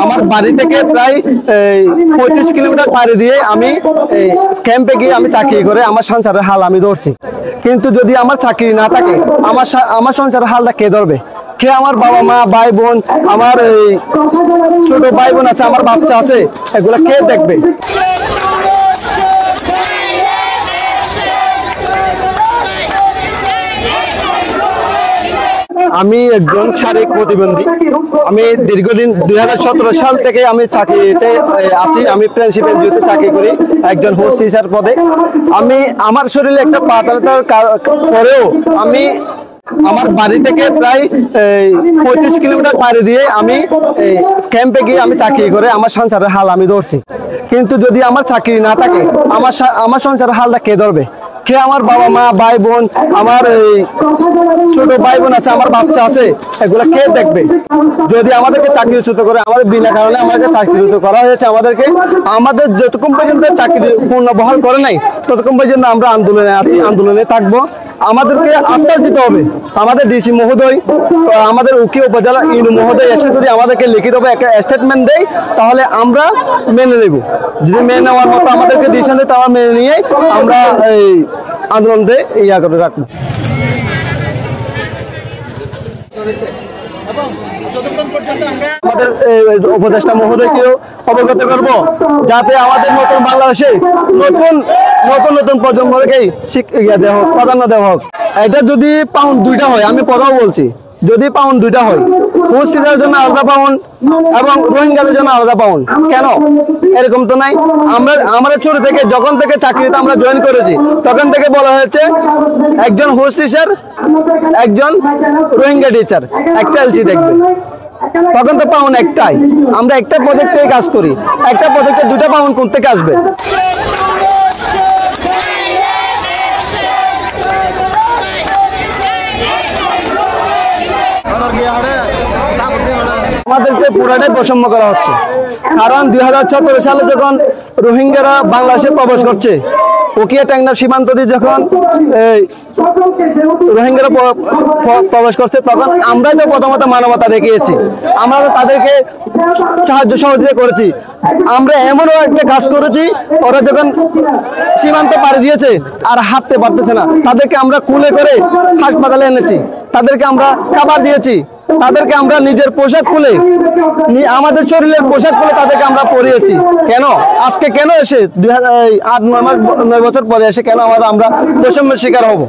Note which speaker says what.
Speaker 1: আমার বাড়ি থেকে প্রায় 35 কিলোমিটার পাড়ি দিয়ে আমি ক্যাম্পে গিয়ে আমি চাকরি করে আমার সংসারের হাল আমি ধরছি। কিন্তু যদি আমার চাকরি না থাকে আমার সংসারের হালটা কে ধরবে? কে? আমার বাবা মা, ভাই বোন, আমার ছোট ভাই বোন আছে, আমার বাচ্চা আছে, এগুলা কে দেখবে? আমি একজন শারীরিক প্রতিবন্ধী। আমি দীর্ঘদিন 2017 সাল থেকে আমি চাকরিতে আছি। আমি প্রিন্সিপাল এনজিওতে চাকরি করি একজন হোস্ট টিচার পদে। আমি আমার শরীরে একটা পাতলাতার পরেও আমি আমার বাড়ি থেকে প্রায় 35 কিলোমিটার পাড়ি দিয়ে আমি ক্যাম্পে গিয়ে আমি চাকরি করে আমার সংসারের হাল আমি ধরছি। কিন্তু যদি আমার চাকরি না থাকে আমার সংসারের হালটা কে ধরবে? কে? আমার বাবা মা, ভাই বোন, আমার ছোট ভাই বোন আছে, আমার বাচ্চা আছে, এগুলা কে দেখবে? যদি আমাদেরকে চাকরিচ্যুত করে, আমাদের বিনা কারণে আমাদেরকে চাকরিচ্যুত করা হয়েছে, আমাদের যতক্ষণ পর্যন্ত চাকরি পুনর্বহাল করে নাই ততক্ষণ পর্যন্ত আমরা আন্দোলনে আছি, আন্দোলনে থাকবো। আমাদেরকে আশ্বাস দিতে হবে। আমাদের ডিসি মহোদয়, আমাদের উকিল উপজেলা ইউনো মহোদয় এসে যদি আমাদেরকে লিখিতভাবে একটা স্টেটমেন্ট দেয় তাহলে আমরা মেনে নেব। যদি মেনে নেওয়ার মতো আমাদেরকে ডিসিশন দেয় তাহলে মেনে নিয়ে আমরা এই আন্দোলনতে ইয়া করে রাখবো। আমাদের উপদেষ্টা মহোদয়কেও অবগত করব যাতে আমাদের নতুন বাংলাদেশে নতুন প্রজন্মকেই প্রাধান্য দেওয়া হোক। এটা যদি পাউন্ড 2টা হয়, আমি পরেও বলছি, যদি পাউন্ড 2টা হয়, হোস্টেলের জন্য আলাদা পাউন্ড এবং রোহিঙ্গাদের জন্য আলাদা পাউন্ড, কেন? এরকম তো নাই। আমরা ছোট থেকে যখন থেকে চাকরিতে আমরা জয়েন করেছি তখন থেকে বলা হয়েছে একজন হোস্ট টিচার, একজন রোহিঙ্গা টিচার একটা এলসি দেখবে। তখন তো পাউন্ড একটাই, আমরা একটা প্রজেক্ট থেকে কাজ করি, একটা প্রজেক্টে 2টা পাউন্ড কোথা থেকে আসবে? আমাদেরকে পুরাটাই বৈষম্য করা হচ্ছে। কারণ 2017 সালে যখন রোহিঙ্গারা বাংলাদেশে প্রবেশ করছে, ওকিয়া টেঙ্গনাফ সীমান্ত দিয়ে যখন রোহিঙ্গারা প্রবেশ করছে তখন আমরাই তো প্রথমত মানবতা দেখিয়েছি, আমরা তাদেরকে সাহায্য সহযোগিতা করেছি। আমরা এমনও একটা কাজ করেছি, ওরা যখন সীমান্ত পাড়ি দিয়েছে আর হাঁটতে পারতেছে না, তাদেরকে আমরা কুলে করে হাসপাতালে এনেছি, তাদেরকে আমরা খাবার দিয়েছি, তাদেরকে আমরা নিজের পোশাক খুলে, আমাদের শরীরের পোশাক খুলে তাদেরকে আমরা পরিয়েছি। কেন আজকে কেন এসে 8-9 বছর পরে এসে কেন আমরা বৈষম্যের শিকার হব?